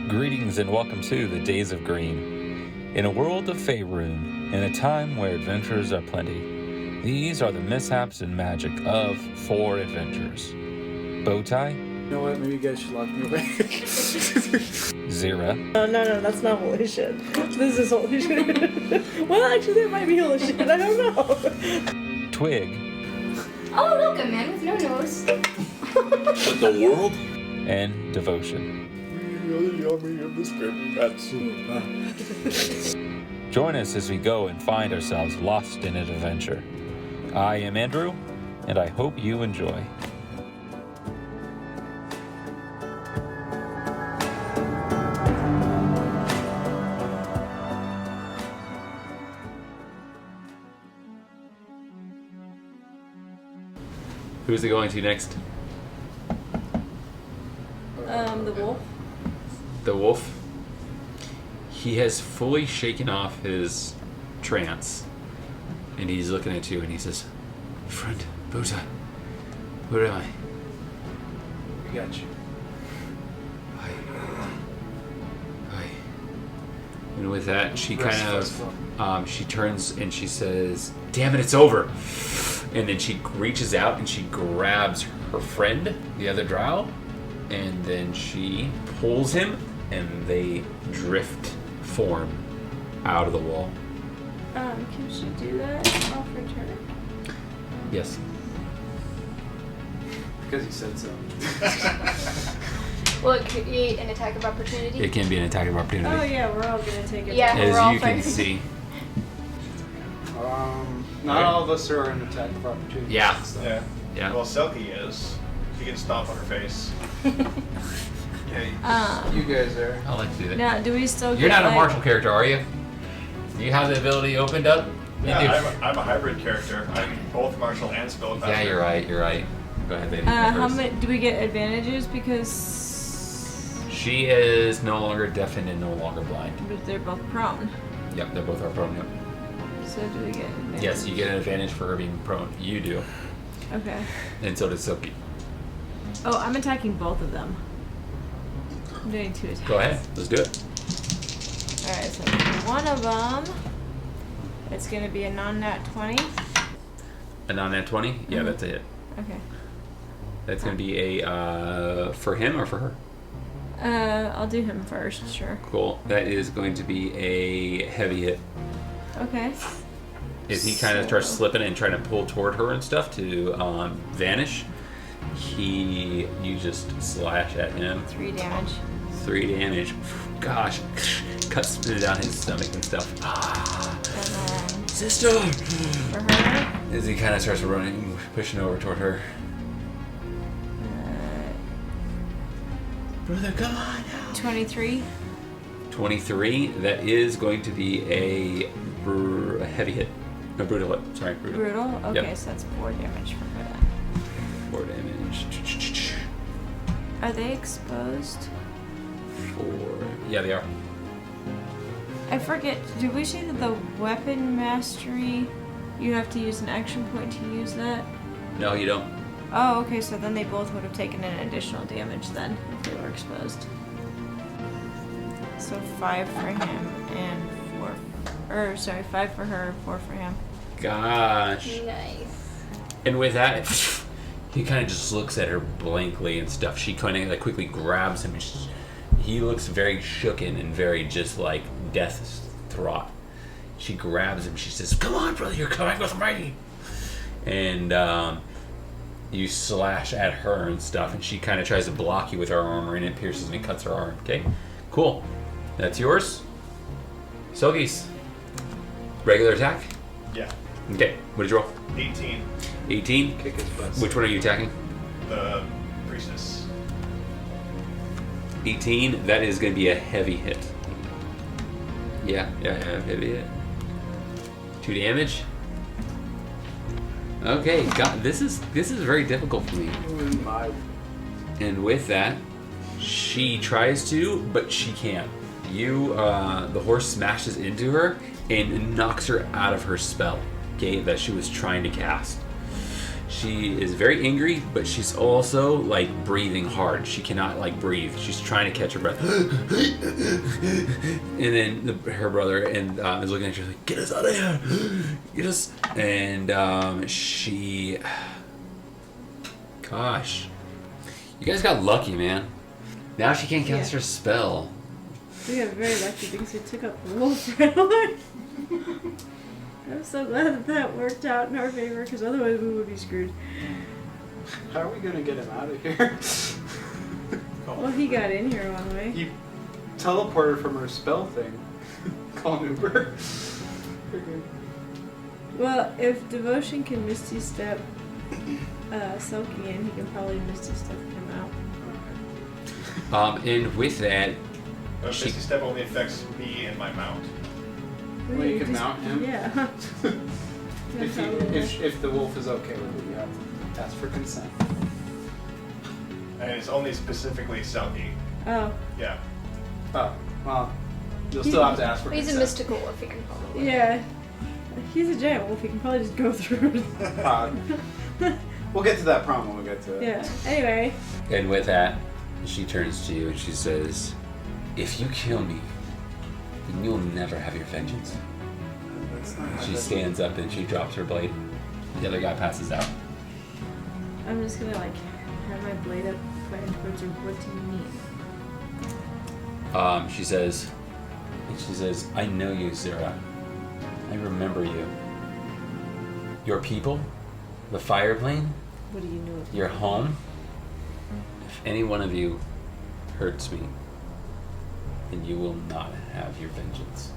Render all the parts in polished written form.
Greetings and welcome to the Days of Green. In a world of Faerun, in a time where adventures are plenty, these are the mishaps and magic of 4 adventures. Bowtie. You know what? Maybe you guys should lock me away. Zira. No, that's not holy shit. This is holy shit. Well, actually, that might be holy shit. I don't know. Twig. Oh, look, a man with no nose. What the world? And Devotion. Really yummy in the script. Join us as we go and find ourselves lost in an adventure. I am Andrew, and I hope you enjoy. Who's it going to next? The wolf. The wolf. He has fully shaken off his trance, and he's looking at you, and he says, "Friend, Bowtie, where am I?" We got you. Hi. And with that, she kind of, she turns and she says, "Damn it, it's over." And then she reaches out and she grabs her friend, the other drow, and then she pulls him, and they drift form out of the wall. Can she do that off her turn? Yes. Because he said so. Will it create an attack of opportunity? It can be an attack of opportunity. Oh yeah, we're all gonna take it. Yeah. As we're all you can fighting. see. Not all of us are in attack of opportunity. Yeah. So. Yeah. Well, Selkie is. She can stomp on her face. You guys are. I'll let you do that. Now, do we still? You're get, not a martial character, are you? Do you have the ability opened up? You Yeah, do. I'm a hybrid character. I'm both martial and spellcaster. Yeah, you're right. Go ahead, baby. How many? Do we get advantages because? She is no longer deafened and no longer blind. But they're both prone. Yep, they both are prone. Yep. So do we get advantages? Yes, you get an advantage for her being prone. You do. Okay. And so does Silky. Oh, I'm attacking both of them. I'm doing 2 attacks. Go ahead. Let's do it. Alright, so one of them, it's going to be a non-nat 20. A non-nat 20? Yeah, that's a hit. Okay. That's going to be a, for him or for her? I'll do him first, sure. Cool. That is going to be a heavy hit. Okay. As he kind of starts slipping and trying to pull toward her and stuff to vanish, you just slash at him. 3 damage. 3 damage. Gosh, cuts down his stomach and stuff. And then Sister! for her, As he kind of starts running, pushing over toward her. Brother, come on now. 23. 23. That is going to be a heavy hit. No, brutal hit. Sorry, brutal. Brutal? Okay, Yep. so that's 4 damage for her then. 4 damage. Are they exposed? 4. Yeah, they are. I forget, did we say that the weapon mastery, you have to use an action point to use that? No, you don't. Oh, okay, so then they both would have taken an additional damage then, if they were exposed. So 5 for him and 5 for her, 4 for him. Gosh. Nice. And with that, he kind of just looks at her blankly and stuff. She kind of like quickly grabs him. And he looks very shooken and very just like death-throat. She grabs him. She says, "Come on, brother, you're coming with me." And you slash at her and stuff. And she kind of tries to block you with her armor, and it pierces and it cuts her arm. Okay, cool. That's yours. Sogi's regular attack. Yeah. Okay, what did you roll? 18. 18. Kick his butt. Which one are you attacking? The priestess. 18. That is going to be a heavy hit. Yeah, heavy hit. 2 damage. Okay, God, this is very difficult for me. And with that, she tries to, but she can't. The horse smashes into her and knocks her out of her spell, okay, that she was trying to cast. She is very angry, but she's also like breathing hard. She cannot like breathe. She's trying to catch her breath. And then her brother and is looking at her like, "Get us out of here! Get us!" And she, gosh, you guys got lucky, man. Now she can't cast her spell. We got very lucky because we took up the wolf right away. I'm so glad that worked out in our favor because otherwise we would be screwed. How are we gonna get him out of here? Well, he got in here one way. He teleported from her spell thing. Call an Uber. Well, if Devotion can Misty Step Selkie in, he can probably Misty Step him out. And with that, But She- Misty Step only affects me and my mount. Well, you can mount him. Yeah. If the wolf is okay with it, you have to ask for consent. And it's only specifically Selkie. Oh, Yeah. Oh, well, you'll still have to ask for He's a consent. mystical wolf, you can probably. yeah. He's a giant wolf. He can probably just go through. We'll get to that problem when we get to it. Yeah. Anyway. and with that, she turns to you and she says, "If you kill me, then you'll never have your vengeance." That's not She stands up and she drops her blade. The other guy passes out. I'm just gonna like have my blade up, pointing towards her. What do you need? She says, "I know you, Zira. I remember you. Your people, the fire plane, What do you know? your home. If any one of you hurts me, then you will not have your vengeance."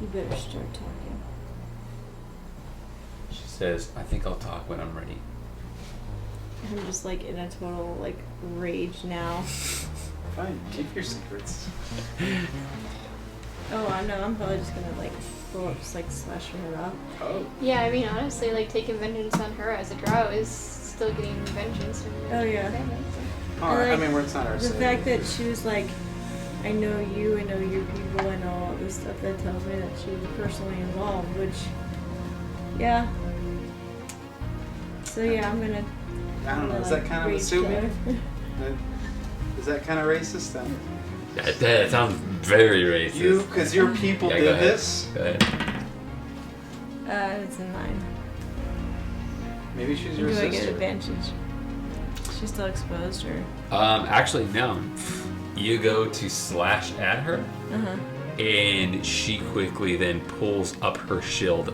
You better start talking. She says, "I think I'll talk when I'm ready." I'm just like in a total like rage now. Fine, keep your secrets. Oh, I know. I'm probably just gonna like go up, just like slash her head off. Oh. Yeah, I mean, honestly, like, taking vengeance on her as a drow is still getting vengeance from your Oh, yeah. family, so. Alright, like, I mean, it's not our The saving. fact that she was like, I know you, I know your people, I know all this stuff, that tells me that she was personally involved, which, yeah. So yeah, I'm gonna. I don't know, is that kind of rage assuming? kill Is that kind of racist then? That sounds very racist. You, because your people Yeah, go did ahead. this? Go ahead. It's a 9. Maybe she's Do your I sister. get advantage? She's still exposed, or? Actually, no. You go to slash at her, and she quickly then pulls up her shield.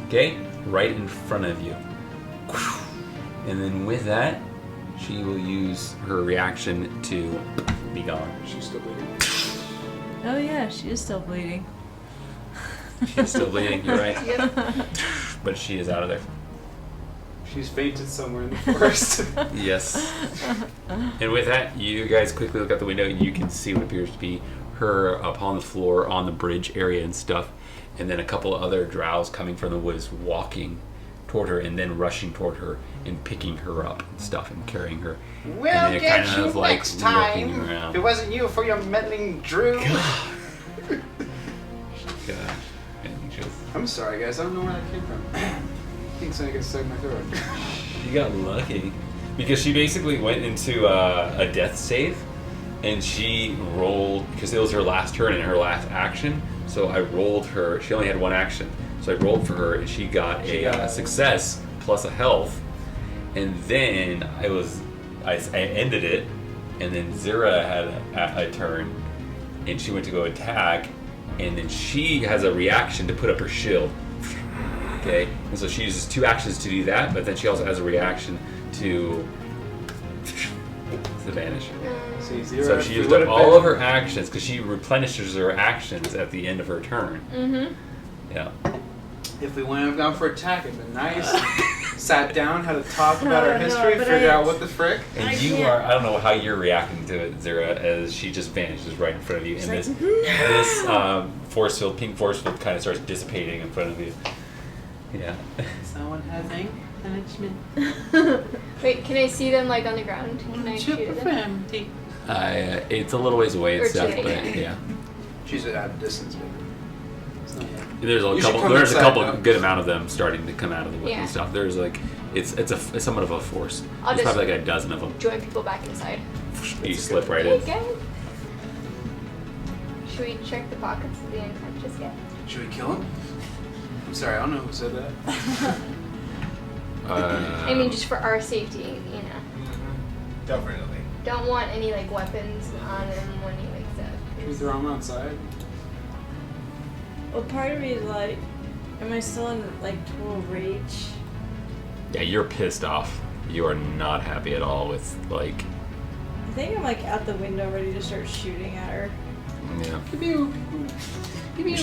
Okay? Right in front of you. And then with that, she will use her reaction to be gone. She's still bleeding. Oh yeah, she is still bleeding. She's still bleeding, you're right. Yep. But she is out of there. She's fainted somewhere in the forest. Yes. And with that, you guys quickly look out the window and you can see what appears to be her upon the floor on the bridge area and stuff. And then a couple of other drows coming from the woods walking toward her and then rushing toward her and picking her up and stuff and carrying her. We'll and they're get kind you of like next looking time. around. If it wasn't you for your meddling Drew. Gosh. And just- I'm sorry, guys. I don't know where that came from. I think something got stuck in my throat. You got lucky. Because she basically went into a death save and she rolled, because it was her last turn and her last action, so I rolled her, she only had one action, so I rolled for her and she got a success plus a health, and then I ended it, and then Zira had a turn and she went to go attack, and then she has a reaction to put up her shield. Okay, and so she uses 2 actions to do that, but then she also has a reaction to vanish. See, Zero, So if she we used would've up all been- of her actions because she replenishes her actions at the end of her turn. Mm-hmm. Yeah. If we wouldn't have gone for attack, it'd been nice. Sat down, had a talk about Oh, our no, history, but figure I- out what the frick. And I you can't- are, I don't know how you're reacting to it, Zira, as she just vanishes right in front of you. And She's this, like, this force field, pink force field kind of starts dissipating in front of you. Yeah. Someone has anger management. Wait, can I see them, like, on the ground? Can I shoot at them? It's a little ways away and Or stuff, today. but yeah. She's at a distance, but it's not There's a You should couple. come There's a inside, couple though. good amount of them starting to come out of the wood Yeah. and stuff. There's like, it's somewhat of a force. I'll There's just- probably like a dozen of them. Join people back inside. You slip right Hey, in. guys. Should we check the pockets of the unconscious guy? Should we kill him? I'm sorry, I don't know who said that. I mean, just for our safety, you know. Definitely. Don't want any like weapons on him when he wakes up. Should we throw him outside? Well, part of me is like, am I still in like total rage? Yeah, you're pissed off. You are not happy at all with like. I think I'm like out the window ready to start shooting at her. Yeah. Pew-pew. Pew-pew.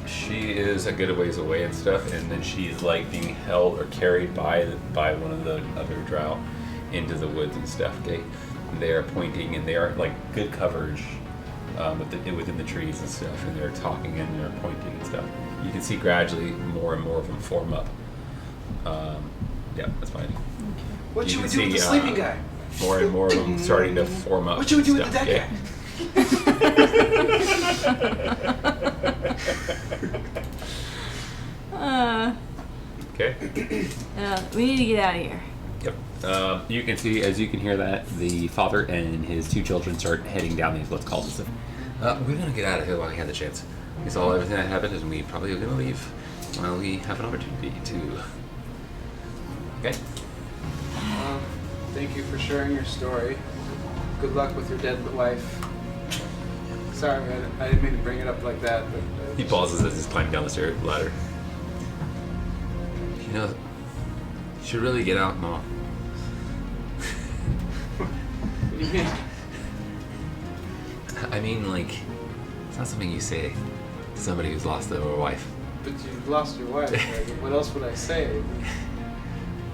She is a good ways away and stuff, and then she's like being held or carried by one of the other drow into the woods and stuff. Okay, and they are pointing, and they are like good coverage within the trees and stuff, and they're talking and they're pointing and stuff. You can see gradually more and more of them form up. Yeah, that's fine. What You should we can do with the see, sleeping guy? More and more of them starting to form up. What should we do and with the stuff, dead Uh, Okay. we need to get out of here. Yep. You can see, as you can hear that, the father and his two children start heading down these, let's call this. We're gonna get out of here while we have the chance. We saw everything that happened, and we probably are gonna leave while we have an opportunity to. Okay. Thank you for sharing your story. Good luck with your dead wife. Sorry, I didn't mean to bring it up like that, but He pauses as he's climbing down the ladder. You know, you should really get out, Mom. What do you mean? I mean, like, it's not something you say to somebody who's lost their wife. But you've lost your wife. Like, what else would I say?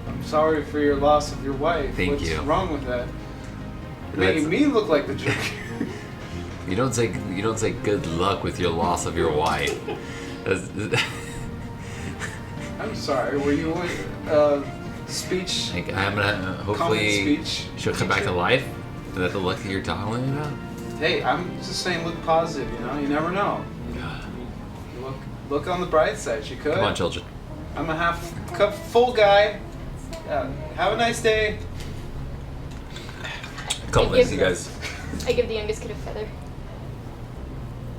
I'm sorry for your loss of your wife. Thank What's you. wrong with that? Making me look like the jerk. You don't say good luck with your loss of your wife. I'm sorry. Were you speech? Like, I'm gonna hopefully Common speech she'll come back to teacher? life. Is that the luck that you're talking about? Hey, I'm just saying, look positive. You know, you never know. You look on the bright side. She could. Come on, children. I'm a half cup full guy. Have a nice day. A couple things, you guys. I give the youngest kid a feather.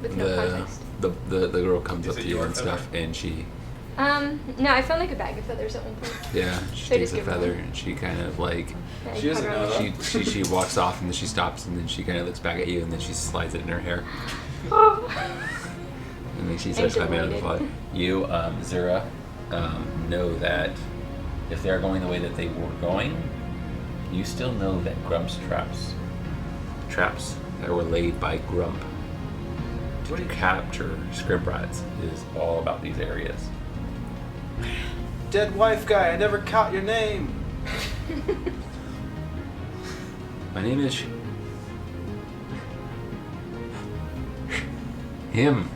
With no context. The girl comes Is up it to you your and stuff, and she No, I found like a bag of feathers at one point. she So takes just a give her feather one. and she kind of like Yeah, She doesn't put her on know the that. she walks off and then she stops and then she kind of looks back at you and then she slides it in her hair and then she starts climbing out of the fly. You, Zura, know that if they're going the way that they were going, you still know that Grump's traps that were laid by Grump to capture Scribrats is all about these areas. Dead wife guy. I never caught your name. My name is him.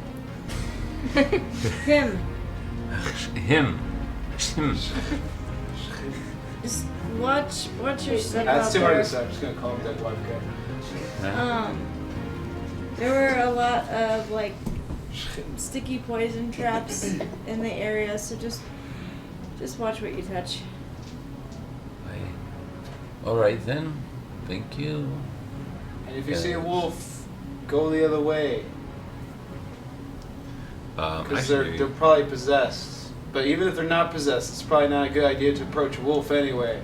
Him. Him. Just watch your step That's out too hard there. to say. I'm just gonna call him dead wife guy. There were a lot of like sticky poison traps in the area, so just watch what you touch. Alright then. Thank you. And if you see a wolf, go the other way. Because they're probably possessed. But even if they're not possessed, it's probably not a good idea to approach a wolf anyway.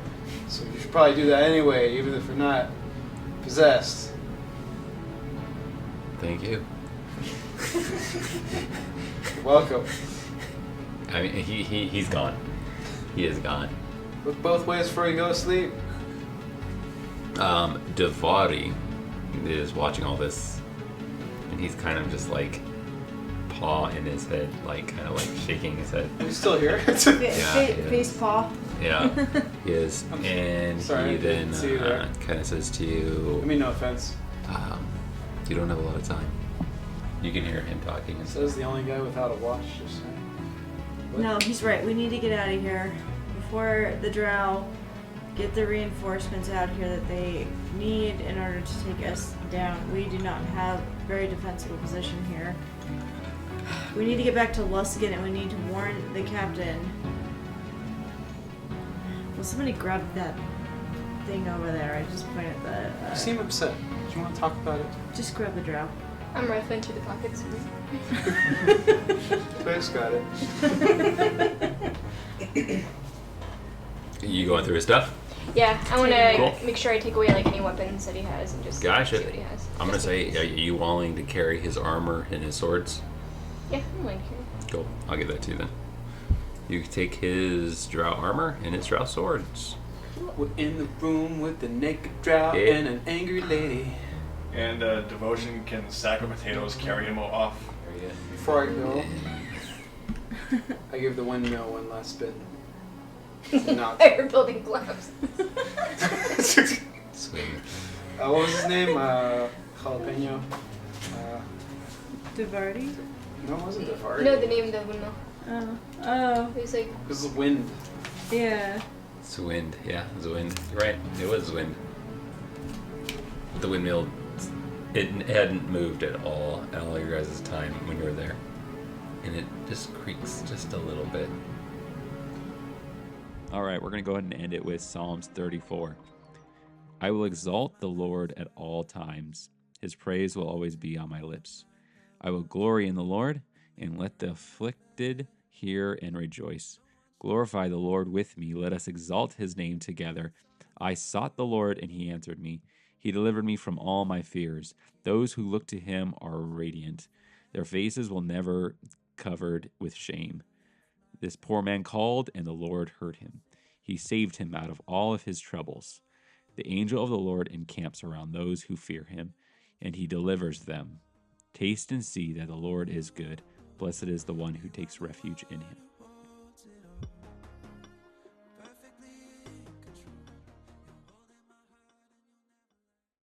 So you should probably do that anyway, even if you're not possessed. Thank you. You're welcome. I mean, he's gone. He is gone. Look both ways before you go to sleep. Davari is watching all this, and he's kind of just like paw in his head, like kind of like shaking his head. Are you still here? Yeah, he Face is. paw. Yeah, he is, and sorry, he I then didn't see you there. kind of says to I you, mean, no offense. "You don't have a lot of time." You can hear him talking. And Says the only guy without a watch. Just saying. What? No, he's right. We need to get out of here before the drow get the reinforcements out here that they need in order to take us down. We do not have a very defensible position here. We need to get back to Luskin and we need to warn the captain. Will somebody grab that thing over there? I just pointed at the... You seem upset. Do you want to talk about it? Just grab the drow. I'm rifling through the pockets. Twice got it. You going through his stuff? Yeah, I want to Cool. make sure I take away like any weapons that he has and just Gotcha. see what he has. I'm gonna say, are you willing to carry his armor and his swords? Yeah, I'm willing to carry. Cool. I'll give that to you then. You can take his drow armor and his drow swords. We're in the room with the naked drow Yeah. and an angry lady. And Devotion can sack of potatoes carry him off. Before I go, I give the windmill one last spin. Not. Fire building gloves. Sweet. What was his name? Jalapeno. Devardi? No, it wasn't Devardi. No, the name of the windmill. Oh. It was like It was Wind. Yeah. It's wind. Yeah, it was wind. You're right. It was wind. The windmill, it hadn't moved at all your guys' time when you were there. And it just creaks just a little bit. All right, we're going to go ahead and end it with Psalms 34. I will exalt the Lord at all times. His praise will always be on my lips. I will glory in the Lord, and let the afflicted hear and rejoice. Glorify the Lord with me. Let us exalt his name together. I sought the Lord, and he answered me. He delivered me from all my fears. Those who look to him are radiant. Their faces will never covered with shame. This poor man called, and the Lord heard him. He saved him out of all of his troubles. The angel of the Lord encamps around those who fear him, and he delivers them. Taste and see that the Lord is good. Blessed is the one who takes refuge in him.